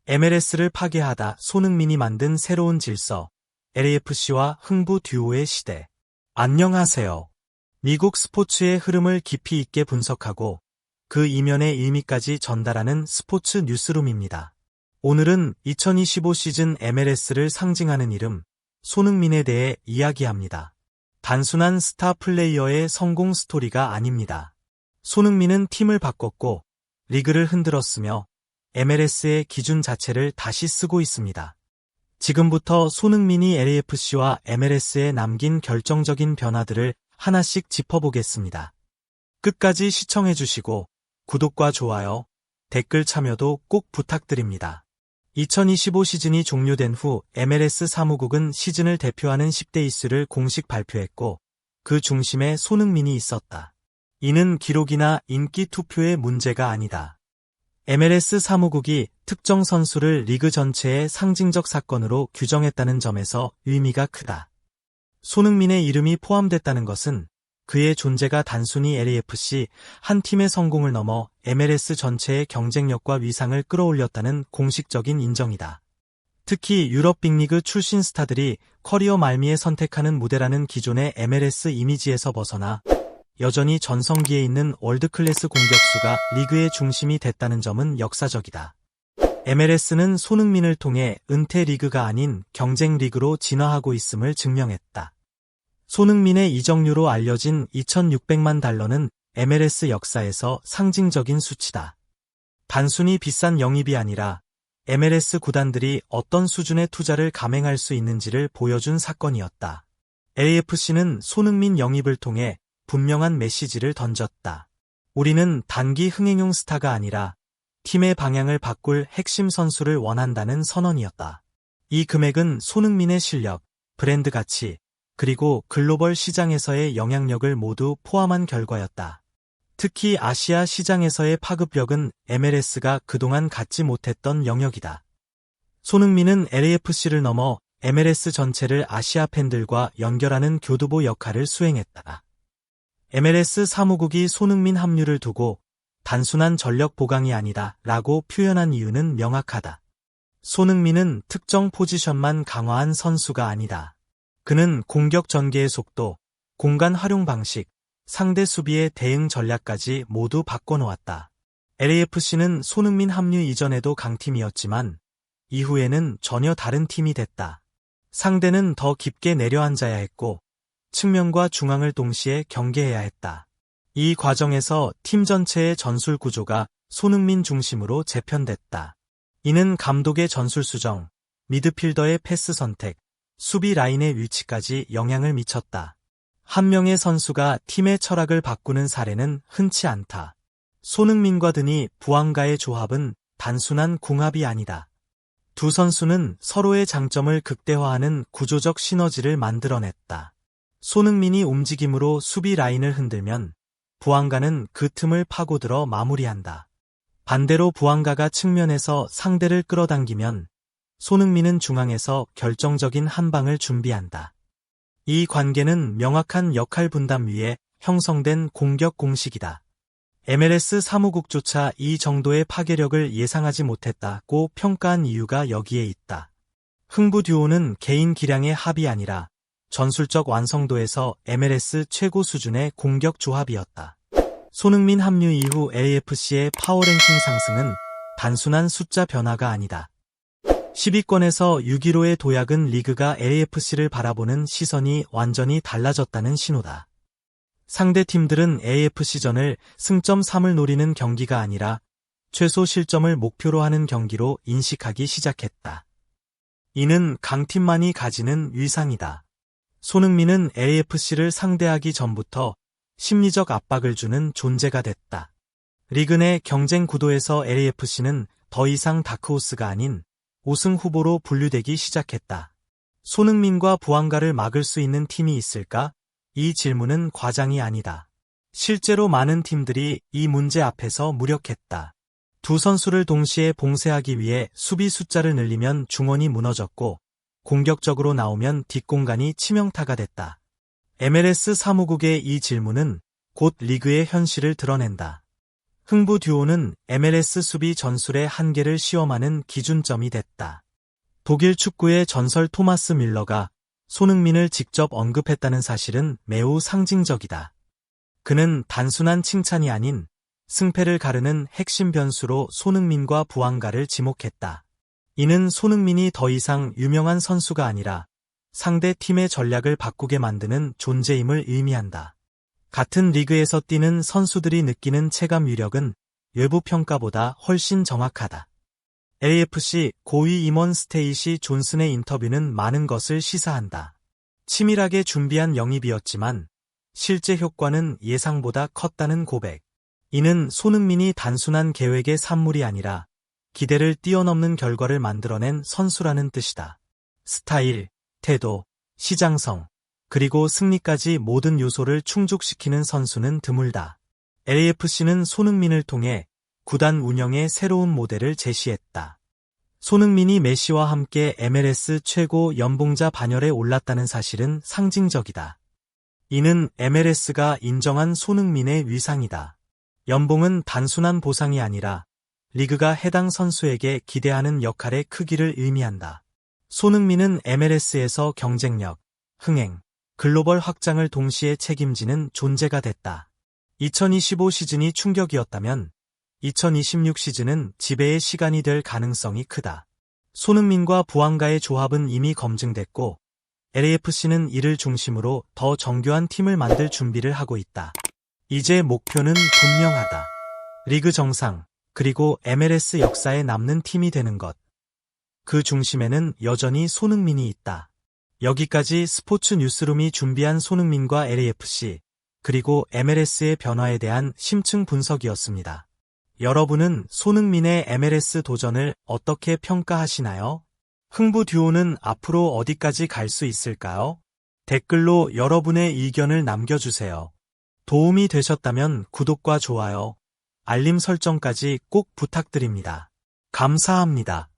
MLS를 파괴하다 손흥민이 만든 새로운 질서, LAFC와 흥부 듀오의 시대. 안녕하세요. 미국 스포츠의 흐름을 깊이 있게 분석하고 그 이면의 의미까지 전달하는 스포츠 뉴스룸입니다. 오늘은 2025 시즌 MLS를 상징하는 이름, 손흥민에 대해 이야기합니다. 단순한 스타 플레이어의 성공 스토리가 아닙니다. 손흥민은 팀을 바꿨고 리그를 흔들었으며 MLS의 기준 자체를 다시 쓰고 있습니다. 지금부터 손흥민이 LAFC와 MLS에 남긴 결정적인 변화들을 하나씩 짚어보겠습니다. 끝까지 시청해주시고 구독과 좋아요, 댓글 참여도 꼭 부탁드립니다. 2025 시즌이 종료된 후 MLS 사무국은 시즌을 대표하는 10대 이슈를 공식 발표했고 그 중심에 손흥민이 있었다. 이는 기록이나 인기 투표의 문제가 아니다. MLS 사무국이 특정 선수를 리그 전체의 상징적 사건으로 규정했다는 점에서 의미가 크다. 손흥민의 이름이 포함됐다는 것은 그의 존재가 단순히 LAFC 한 팀의 성공을 넘어 MLS 전체의 경쟁력과 위상을 끌어올렸다는 공식적인 인정이다. 특히 유럽 빅리그 출신 스타들이 커리어 말미에 선택하는 무대라는 기존의 MLS 이미지에서 벗어나 여전히 전성기에 있는 월드클래스 공격수가 리그의 중심이 됐다는 점은 역사적이다. MLS는 손흥민을 통해 은퇴 리그가 아닌 경쟁 리그로 진화하고 있음을 증명했다. 손흥민의 이적료로 알려진 2,600만 달러는 MLS 역사에서 상징적인 수치다. 단순히 비싼 영입이 아니라 MLS 구단들이 어떤 수준의 투자를 감행할 수 있는지를 보여준 사건이었다. LAFC는 손흥민 영입을 통해 분명한 메시지를 던졌다. 우리는 단기 흥행용 스타가 아니라 팀의 방향을 바꿀 핵심 선수를 원한다는 선언이었다. 이 금액은 손흥민의 실력, 브랜드 가치, 그리고 글로벌 시장에서의 영향력을 모두 포함한 결과였다. 특히 아시아 시장에서의 파급력은 MLS가 그동안 갖지 못했던 영역이다. 손흥민은 LAFC를 넘어 MLS 전체를 아시아 팬들과 연결하는 교두보 역할을 수행했다. MLS 사무국이 손흥민 합류를 두고 단순한 전력 보강이 아니다 라고 표현한 이유는 명확하다. 손흥민은 특정 포지션만 강화한 선수가 아니다. 그는 공격 전개의 속도, 공간 활용 방식, 상대 수비의 대응 전략까지 모두 바꿔놓았다. LAFC는 손흥민 합류 이전에도 강팀이었지만 이후에는 전혀 다른 팀이 됐다. 상대는 더 깊게 내려앉아야 했고 측면과 중앙을 동시에 경계해야 했다. 이 과정에서 팀 전체의 전술 구조가 손흥민 중심으로 재편됐다. 이는 감독의 전술 수정, 미드필더의 패스 선택, 수비 라인의 위치까지 영향을 미쳤다. 한 명의 선수가 팀의 철학을 바꾸는 사례는 흔치 않다. 손흥민과 드니 부앙가의 조합은 단순한 궁합이 아니다. 두 선수는 서로의 장점을 극대화하는 구조적 시너지를 만들어냈다. 손흥민이 움직임으로 수비 라인을 흔들면 부앙가는 그 틈을 파고들어 마무리한다. 반대로 부앙가가 측면에서 상대를 끌어당기면 손흥민은 중앙에서 결정적인 한 방을 준비한다. 이 관계는 명확한 역할 분담 위에 형성된 공격 공식이다. MLS 사무국조차 이 정도의 파괴력을 예상하지 못했다고 평가한 이유가 여기에 있다. 흥부 듀오는 개인 기량의 합이 아니라 전술적 완성도에서 MLS 최고 수준의 공격 조합이었다. 손흥민 합류 이후 LAFC의 파워랭킹 상승은 단순한 숫자 변화가 아니다. 10위권에서 6위로의 도약은 리그가 LAFC를 바라보는 시선이 완전히 달라졌다는 신호다. 상대 팀들은 AFC전을 승점 3을 노리는 경기가 아니라 최소 실점을 목표로 하는 경기로 인식하기 시작했다. 이는 강팀만이 가지는 위상이다. 손흥민은 LAFC를 상대하기 전부터 심리적 압박을 주는 존재가 됐다. 리그 내 경쟁 구도에서 LAFC는 더 이상 다크호스가 아닌 우승 후보로 분류되기 시작했다. 손흥민과 부앙가를 막을 수 있는 팀이 있을까? 이 질문은 과장이 아니다. 실제로 많은 팀들이 이 문제 앞에서 무력했다. 두 선수를 동시에 봉쇄하기 위해 수비 숫자를 늘리면 중원이 무너졌고 공격적으로 나오면 뒷공간이 치명타가 됐다. MLS 사무국의 이 질문은 곧 리그의 현실을 드러낸다. 흥부 듀오는 MLS 수비 전술의 한계를 시험하는 기준점이 됐다. 독일 축구의 전설 토마스 밀러가 손흥민을 직접 언급했다는 사실은 매우 상징적이다. 그는 단순한 칭찬이 아닌 승패를 가르는 핵심 변수로 손흥민과 부앙가를 지목했다. 이는 손흥민이 더 이상 유명한 선수가 아니라 상대 팀의 전략을 바꾸게 만드는 존재임을 의미한다. 같은 리그에서 뛰는 선수들이 느끼는 체감 위력은 외부 평가보다 훨씬 정확하다. LAFC 고위 임원 스테이시 존슨의 인터뷰는 많은 것을 시사한다. 치밀하게 준비한 영입이었지만 실제 효과는 예상보다 컸다는 고백. 이는 손흥민이 단순한 계획의 산물이 아니라 기대를 뛰어넘는 결과를 만들어낸 선수라는 뜻이다. 스타일, 태도, 시장성, 그리고 승리까지 모든 요소를 충족시키는 선수는 드물다. LAFC는 손흥민을 통해 구단 운영의 새로운 모델을 제시했다. 손흥민이 메시와 함께 MLS 최고 연봉자 반열에 올랐다는 사실은 상징적이다. 이는 MLS가 인정한 손흥민의 위상이다. 연봉은 단순한 보상이 아니라 리그가 해당 선수에게 기대하는 역할의 크기를 의미한다. 손흥민은 MLS에서 경쟁력, 흥행, 글로벌 확장을 동시에 책임지는 존재가 됐다. 2025 시즌이 충격이었다면 2026 시즌은 지배의 시간이 될 가능성이 크다. 손흥민과 부앙가의 조합은 이미 검증됐고 LAFC는 이를 중심으로 더 정교한 팀을 만들 준비를 하고 있다. 이제 목표는 분명하다. 리그 정상, 그리고 MLS 역사에 남는 팀이 되는 것. 그 중심에는 여전히 손흥민이 있다. 여기까지 스포츠 뉴스룸이 준비한 손흥민과 LAFC, 그리고 MLS의 변화에 대한 심층 분석이었습니다. 여러분은 손흥민의 MLS 도전을 어떻게 평가하시나요? 흥부 듀오는 앞으로 어디까지 갈 수 있을까요? 댓글로 여러분의 의견을 남겨주세요. 도움이 되셨다면 구독과 좋아요, 알림 설정까지 꼭 부탁드립니다. 감사합니다.